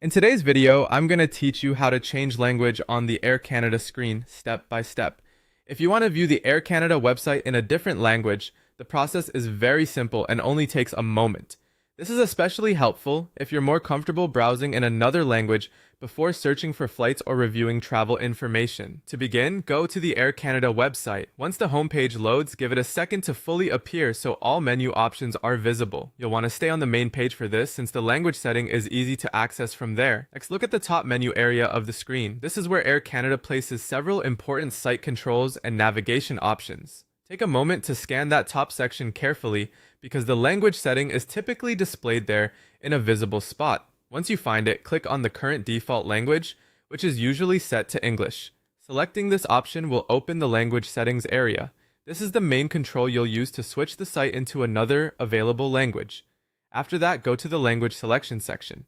In today's video, I'm going to teach you how to change language on the Air Canada screen step by step. If you want to view the Air Canada website in a different language, the process is very simple and only takes a moment. This is especially helpful if you're more comfortable browsing in another language before searching for flights or reviewing travel information. To begin, go to the Air Canada website. Once the homepage loads, give it a second to fully appear so all menu options are visible. You'll want to stay on the main page for this since the language setting is easy to access from there. Next, look at the top menu area of the screen. This is where Air Canada places several important site controls and navigation options. Take a moment to scan that top section carefully because the language setting is typically displayed there in a visible spot. Once you find it, click on the current default language, which is usually set to English. Selecting this option will open the language settings area. This is the main control you'll use to switch the site into another available language. After that, go to the language selection section.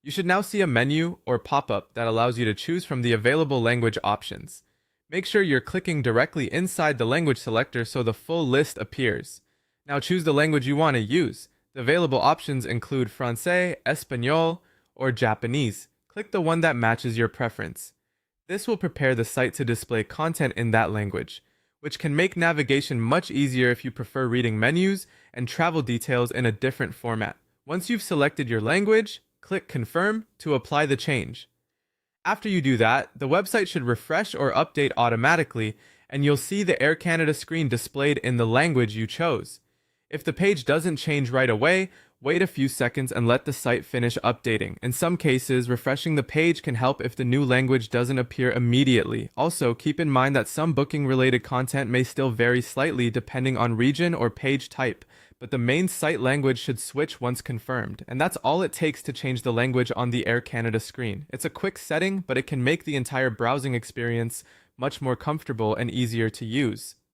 You should now see a menu or pop-up that allows you to choose from the available language options. Make sure you're clicking directly inside the language selector so the full list appears. Now choose the language you want to use. The available options include Francais, Espanol, or Japanese. Click the one that matches your preference. This will prepare the site to display content in that language, which can make navigation much easier if you prefer reading menus and travel details in a different format. Once you've selected your language, click Confirm to apply the change. After you do that, the website should refresh or update automatically, and you'll see the Air Canada screen displayed in the language you chose. If the page doesn't change right away, wait a few seconds and let the site finish updating. In some cases, refreshing the page can help if the new language doesn't appear immediately. Also, keep in mind that some booking-related content may still vary slightly depending on region or page type, but the main site language should switch once confirmed, and that's all it takes to change the language on the Air Canada screen. It's a quick setting, but it can make the entire browsing experience much more comfortable and easier to use.